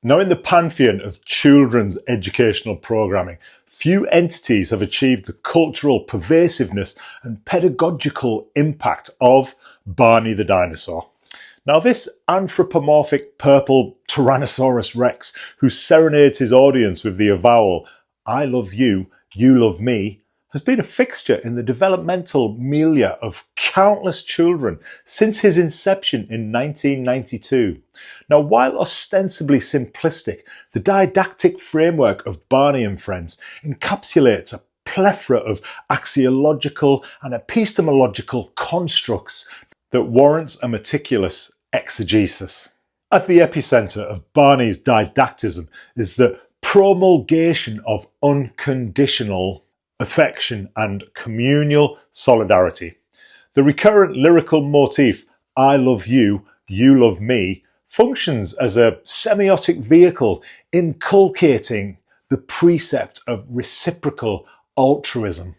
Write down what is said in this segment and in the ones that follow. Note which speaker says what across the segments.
Speaker 1: Now, in the pantheon of children's educational programming, few entities have achieved the cultural pervasiveness and pedagogical impact of Barney the Dinosaur. Now, this anthropomorphic purple Tyrannosaurus Rex, who serenades his audience with the avowal, "I love you, you love me," has been a fixture in the developmental milieu of countless children since his inception in 1992. Now, while ostensibly simplistic, the didactic framework of Barney and Friends encapsulates a plethora of axiological and epistemological constructs that warrants a meticulous exegesis. At the epicenter of Barney's didacticism is the promulgation of unconditional affection and communal solidarity. The recurrent lyrical motif, "I love you, you love me," functions as a semiotic vehicle inculcating the precept of reciprocal altruism.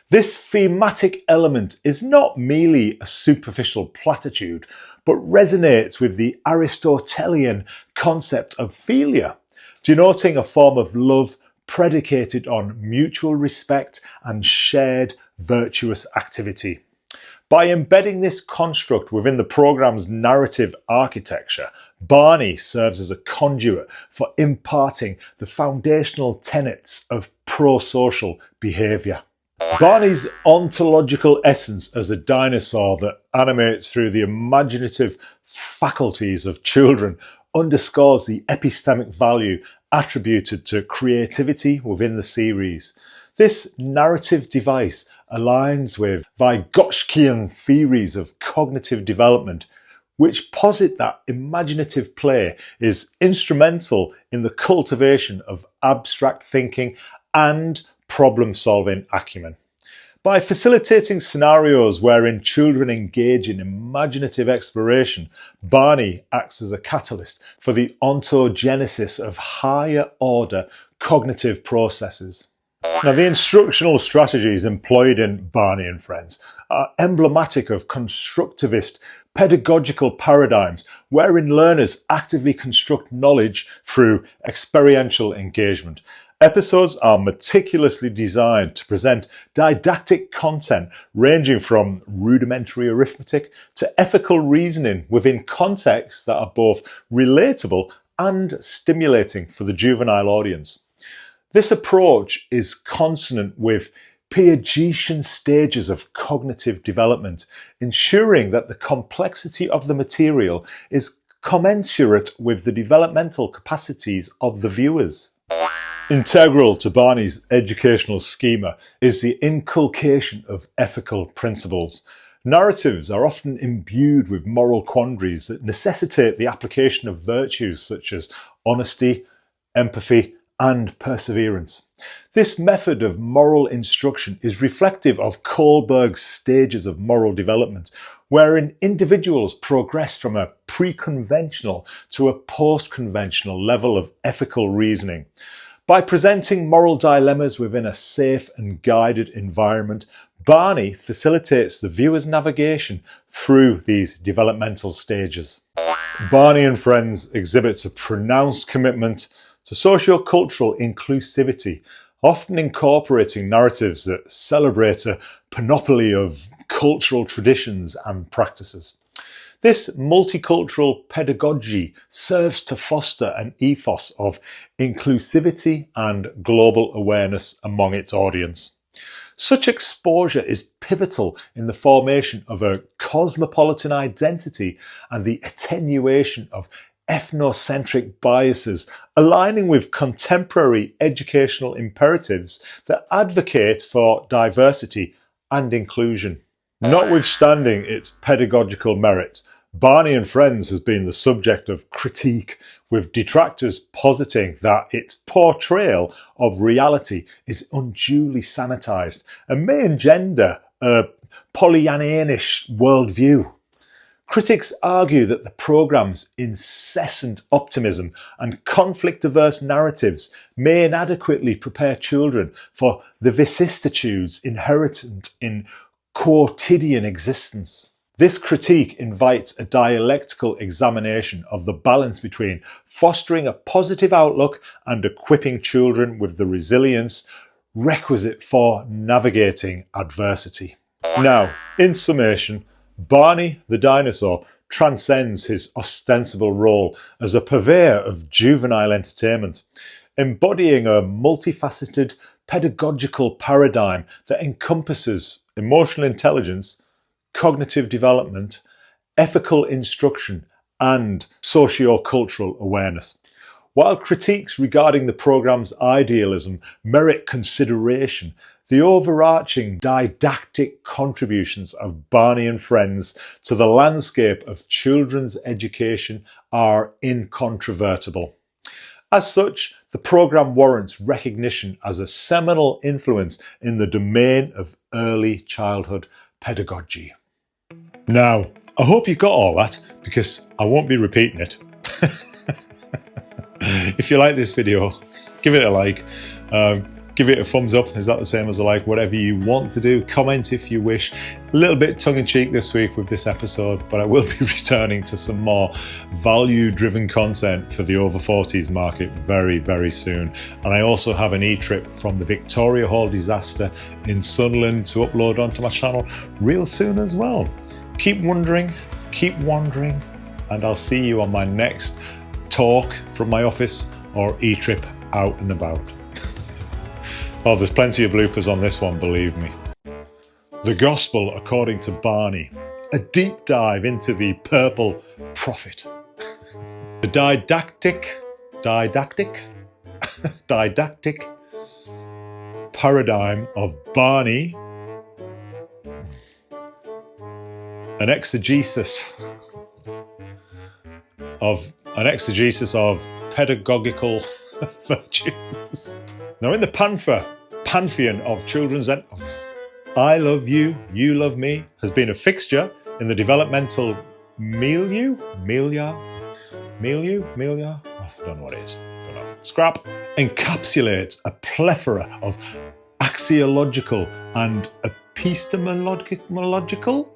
Speaker 1: This thematic element is not merely a superficial platitude, but resonates with the Aristotelian concept of philia, denoting a form of love predicated on mutual respect and shared virtuous activity. By embedding this construct within the programme's narrative architecture, Barney serves as a conduit for imparting the foundational tenets of pro-social behaviour. Barney's ontological essence as a dinosaur that animates through the imaginative faculties of children underscores the epistemic value attributed to creativity within the series. This narrative device aligns with Vygotsky theories of cognitive development, which posit that imaginative play is instrumental in the cultivation of abstract thinking and problem-solving acumen. By facilitating scenarios wherein children engage in imaginative exploration, Barney acts as a catalyst for the ontogenesis of higher-order cognitive processes. Now, the instructional strategies employed in Barney and Friends are emblematic of constructivist pedagogical paradigms wherein learners actively construct knowledge through experiential engagement. Episodes are meticulously designed to present didactic content ranging from rudimentary arithmetic to ethical reasoning within contexts that are both relatable and stimulating for the juvenile audience. This approach is consonant with Piagetian stages of cognitive development, ensuring that the complexity of the material is commensurate with the developmental capacities of the viewers. Integral to Barney's educational schema is the inculcation of ethical principles. Narratives are often imbued with moral quandaries that necessitate the application of virtues such as honesty, empathy, and perseverance. This method of moral instruction is reflective of Kohlberg's stages of moral development, wherein individuals progress from a pre-conventional to a post-conventional level of ethical reasoning. By presenting moral dilemmas within a safe and guided environment, Barney facilitates the viewer's navigation through these developmental stages. Barney and Friends exhibits a pronounced commitment to sociocultural inclusivity, often incorporating narratives that celebrate a panoply of cultural traditions and practices. This multicultural pedagogy serves to foster an ethos of inclusivity and global awareness among its audience. Such exposure is pivotal in the formation of a cosmopolitan identity and the attenuation of ethnocentric biases, aligning with contemporary educational imperatives that advocate for diversity and inclusion. Notwithstanding its pedagogical merits, Barney and Friends has been the subject of critique, with detractors positing that its portrayal of reality is unduly sanitised and may engender a Pollyannianish worldview. Critics argue that the programme's incessant optimism and conflict-averse narratives may inadequately prepare children for the vicissitudes inherent in quotidian existence. This critique invites a dialectical examination of the balance between fostering a positive outlook and equipping children with the resilience requisite for navigating adversity. Now, in summation, Barney the Dinosaur transcends his ostensible role as a purveyor of juvenile entertainment, embodying a multifaceted pedagogical paradigm that encompasses emotional intelligence, cognitive development, ethical instruction, and sociocultural awareness. While critiques regarding the programme's idealism merit consideration, the overarching didactic contributions of Barney and Friends to the landscape of children's education are incontrovertible. As such, the programme warrants recognition as a seminal influence in the domain of early childhood pedagogy. Now, I hope you got all that, because I won't be repeating it. If you like this video, give it a like. Give it a thumbs up. Is that the same as a like? Whatever you want to do. Comment if you wish. A little bit tongue-in-cheek this week with this episode, but I will be returning to some more value-driven content for the over 40s market very, very soon. And I also have an e-trip from the Victoria Hall disaster in Sunderland to upload onto my channel real soon as well. Keep wondering, keep wandering, and I'll see you on my next talk from my office or e-trip out and about. Oh, there's plenty of bloopers on this one, believe me. The Gospel according to Barney. A deep dive into the purple prophet. The didactic paradigm of Barney. An exegesis of pedagogical virtues. Now, in the pantheon of children's I love you, you love me has been a fixture in the developmental milieu? Oh, I don't know what it is. Don't know. Scrap. Encapsulates a plethora of axiological and epistemological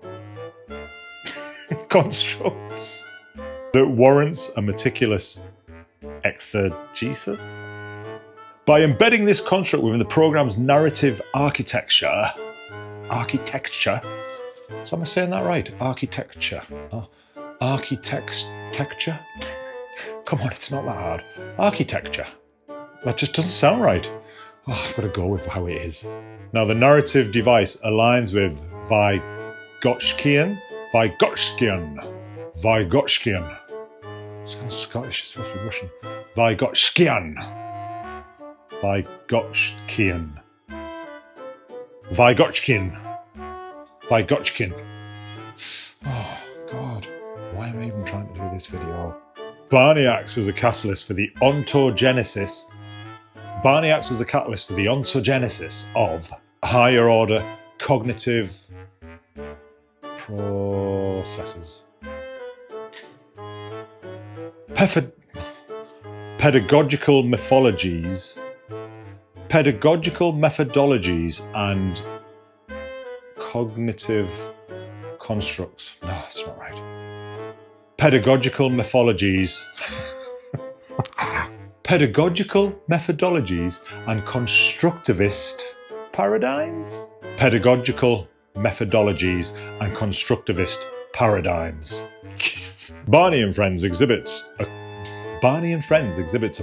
Speaker 1: constructs that warrants a meticulous exegesis. By embedding this construct within the programme's narrative architecture, so am I saying that right? Architecture. Come on, it's not that hard. Architecture. That just doesn't sound right. Oh, I've got to go with how it is. Now, the narrative device aligns with Vygotsky. It sounds Scottish, it's supposed to be Russian. Vygotsky. Oh, God. Why am I even trying to do this video? Barney acts as a catalyst for the ontogenesis. Of higher order cognitive processes. Pedagogical methodologies and cognitive constructs. No, that's not right. Pedagogical methodologies and constructivist paradigms. Pedagogical methodologies and constructivist paradigms. Barney and Friends exhibits a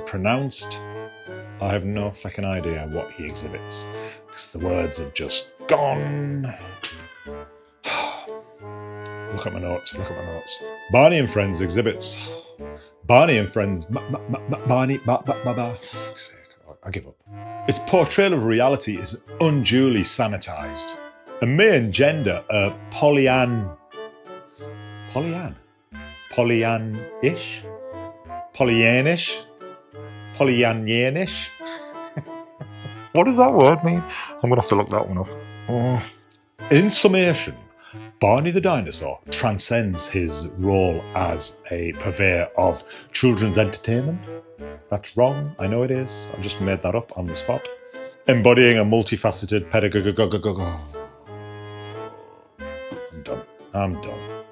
Speaker 1: pronounced... I have no fucking idea what he exhibits, because the words have just gone. Look at my notes. Barney and Friends exhibits... I give up. Its portrayal of reality is unduly sanitized and may engender a Pollyannish? What does that word mean? I'm going to have to look that one up. Oh. In summation, Barney the Dinosaur transcends his role as a purveyor of children's entertainment. That's wrong, I know it is. I've just made that up on the spot. Embodying a multifaceted pedagogical... I'm done. I'm done.